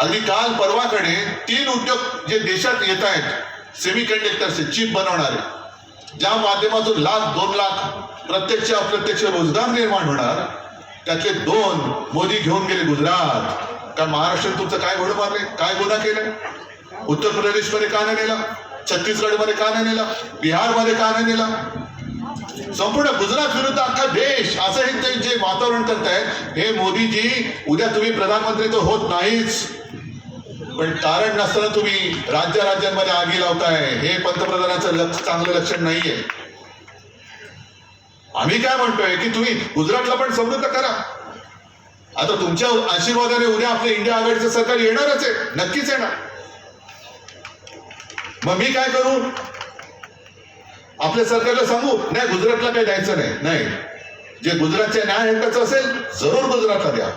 अगदी काल परवाकडे 3 उद्योग जे देशात येत आहेत सेमीकंडक्टरचे चिप बनवणारे, ज्या माध्यमातून लाख 2 लाख प्रत्यक्ष अप्रत्यक्ष रोजगार निर्माण होणार, त्यातले 2 मोदी घेऊन गेले गुजरात. का महाराष्ट्रात तुमचं काय घोडं मारले, काय गुन्हा केले? उत्तर प्रदेशमध्ये का नाही नेला, छत्तीसगडमध्ये का नाही नेला, बिहारमध्ये का नाही नेला? संपूर्ण गुजरात विरुद्ध अख्खा देश असं हे ते जे वातावरण करतायत, हे मोदीजी उद्या तुम्ही प्रधानमंत्री तर होत नाहीच, पण कारण नसताना तुम्ही राज्यांमध्ये आगी लावताय. हे पंतप्रधानाचं चांगलं लक्षण नाहीये. आम्ही काय म्हणतोय की तुम्ही गुजरातला पण समृद्ध करा. आता तुमच्या आशीर्वादाने उद्या आपलं इंडिया आघाडीचं सरकार येणारच आहे, नक्कीच येणार. मग मी काय करू? आपल्या सरकारला सांगू नाही गुजरातला काही द्यायचं नाही, जे गुजरातच्या न्याय हक्काचं असेल जरूर गुजरातला द्या,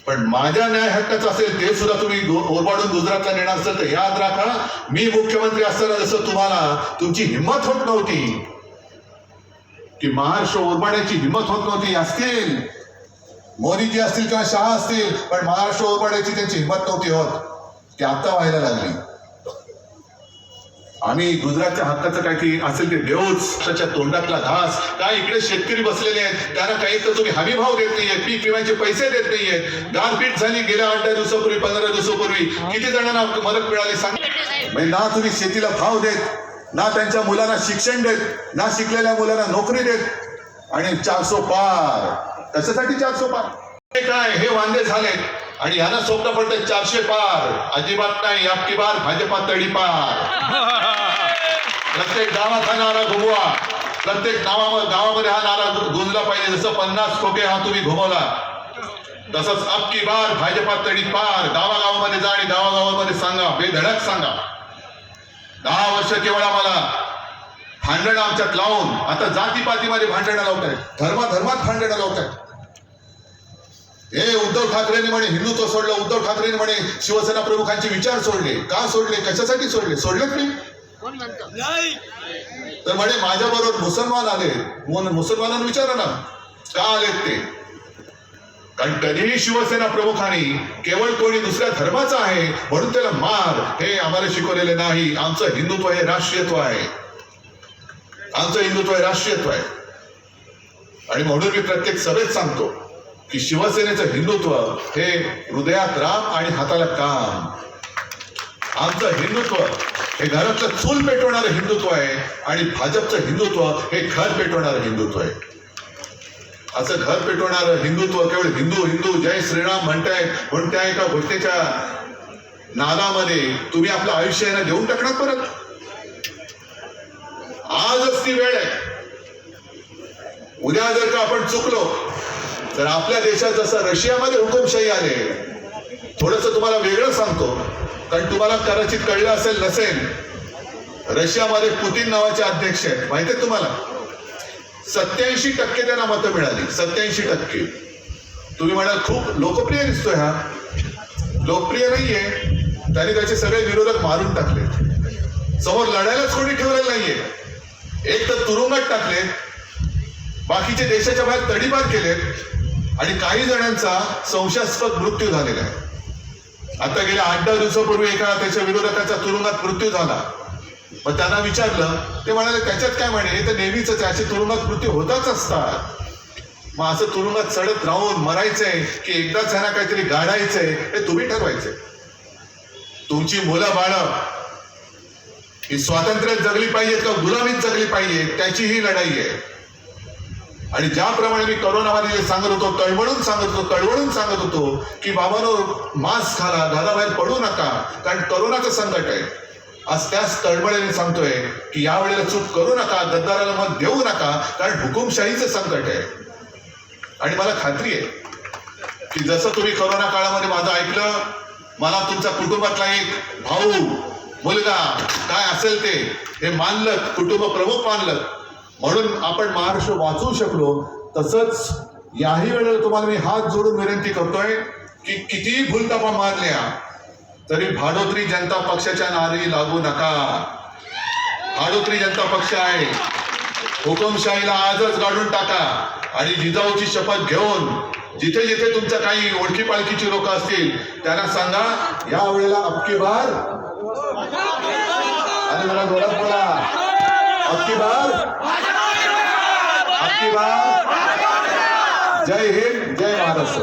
पण माझ्या न्याय हक्काचं असेल ते सुद्धा तुम्ही ओरबाडून गुजरातला नेणार असेल तर याद राखा, मी मुख्यमंत्री असताना जसं तुम्हाला तुमची हिंमत होत नव्हती की महाराष्ट्र ओरबाडायची हिंमत होत नव्हती, असतील मोदीजी असतील किंवा शहा असतील, पण महाराष्ट्र ओरबाडायची त्यांची हिंमत नव्हती होत, ती आता व्हायला लागली. आम्ही गुजरातच्या हक्काचं काय की असेल ते देऊच, त्याच्या तोंडातला घास. काय इकडे शेतकरी बसलेले आहेत, त्यांना काही तर तुम्ही हमी भाव देत नाहीये, पीक विम्याचे पैसे देत नाहीये. गारपीट झाली गेल्या 8 दिवसापूर्वी 15 दिवसापूर्वी, किती जणांना मदत मिळाली सांग? म्हणजे ना तुम्ही शेतीला भाव देत, ना त्यांच्या मुलांना शिक्षण देत, ना शिकलेल्या मुलांना नोकरी देत, आणि 400 पार. कशासाठी 400 पार? हे काय हे वांदे झाले आणि यांना स्वप्न पडते 400 पार. अजिबात नाही, आपकी बार भाजपा तडी पार. प्रत्येक गावात हा नारा घुमवा, प्रत्येक गावामध्ये हा नारा गुंजला पाहिजे. जसं 50 खोके हा तुम्ही घुमवला, तसंच अबकी बार भाजपा तडी पार. गावागावामध्ये जा आणि गावागावामध्ये सांगा, बेधडक सांगा. 10 वर्ष केवळ आम्हाला भांडणं आमच्यात लावून आता जातीपातीमध्ये भांडणं लावतायत, धर्मात भांडणं लावतायत. हे उद्धव ठाकरेंनी म्हणे हिंदुत्व सोडलं, उद्धव ठाकरेंनी म्हणे शिवसेना प्रमुखांचे विचार सोडले. का सोडले, कशासाठी सोडले? सोडलेच नाही. तर म्हणे माझ्या बरोबर मुसलमान आले. मुसलमानांना विचारा ना का आलेत ते. कारण कधीही शिवसेना प्रमुखांनी केवळ कोणी दुसऱ्या धर्माचा आहे म्हणून त्याला मार, हे आम्हाला शिकवलेले नाही. आमचं हिंदुत्व हे राष्ट्रीयत्व आहे, आमचं हिंदुत्व हे राष्ट्रीयत्व आहे. आणि म्हणून मी प्रत्येक सभेत सांगतो की शिवसेनेचं हिंदुत्व हे हृदयात राम आणि हाताला काम. आमचं हिंदुत्व हे घरातलं चूल पेटवणारं हिंदुत्व आहे आणि भाजपचं हिंदुत्व हे घर पेटवणारं हिंदुत्व आहे. असं घर पेटवणारं हिंदुत्व केवळ हिंदू हिंदू जय श्रीराम म्हणताय म्हणून त्या एका गोष्टीच्या नादामध्ये तुम्ही आपलं आयुष्य यांना देऊन टाकणार परत. आजच ती वेळ आहे. उद्या जर का आपण चुकलो तर आपल्या देशात जसं रशियामध्ये हुकुमशाही आले, थोडस तुम्हाला वेगळं सांगतो कारण तुम्हाला कदाचित कळलं असेल नसेल, रशियामध्ये पुतीन नावाचे अध्यक्ष आहेत, माहिती आहे तुम्हाला? 87% त्यांना मतं मिळाली, 87%. तुम्ही म्हणाल खूप लोकप्रिय दिसतोय हा. लोकप्रिय नाहीये, त्यांनी त्याचे सगळे विरोधक मारून टाकले. समोर लढायलाच कोणी ठेवलेलं नाहीये. एक तर तुरुंगात टाकले, बाकीचे देशाच्या बाहेर तडीपार केलेत आणि काही जणांचा संशयास्पद मृत्यू झालेला आहे. आता गेल्या 8-10 दिवसापूर्वी एका त्याच्या विरोधकाचा तुरुंगात मृत्यू झाला. मग त्यांना विचारलं, ते म्हणाले त्याच्यात काय म्हणे, हे तर नेहमीच असे तुरुंगात मृत्यू होताच असतात. मग असं तुरुंगात चढत राहून मरायचंय की एकदाच ह्यांना काहीतरी गाडायचंय हे तुम्ही ठरवायचंय. तुमची मुलं बाळं ही स्वातंत्र्यात जगली पाहिजेत का गुलामीत जगली पाहिजे, त्याची ही लढाई आहे. आणि ज्याप्रमाणे मी करोनामध्ये सांगत होतो, तळमळून सांगत होतो की बाबांनो मास्क घाला, घराबाहेर पडू नका कारण करोनाचं संकट आहे. आज त्याच तळमळीने सांगतोय की यावेळेला चूक करू नका, गद्दाराला मत देऊ नका कारण हुकुमशाहीचं संकट आहे. आणि मला खात्री आहे की जसं तुम्ही करोना काळामध्ये माझं ऐकलं, मला तुमच्या कुटुंबातला एक भाऊ मुलगा काय असेल ते हे मानलं, कुटुंब प्रमुख मानलं, म्हणून आपण महाराष्ट्र वाचवू शकलो. तसंच याही वेळेला तुम्हाला मी हात जोडून विनंती करतोय की कितीही भूलथापा मारल्या तरी भाडोत्री जनता पक्षाच्या नारी लागू नका. भाडोत्री जनता पक्ष आहे, हुकुमशाहीला आजच गाडून टाका आणि जिजाऊची शपथ घेऊन जिथे जिथे तुमच्या काही ओळखी पाळखीची लोक असतील त्यांना सांगा या वेळेला अबकी बार आणि मला जोरात बोला अबकी बार जय हिंद जय महाराष्ट्र.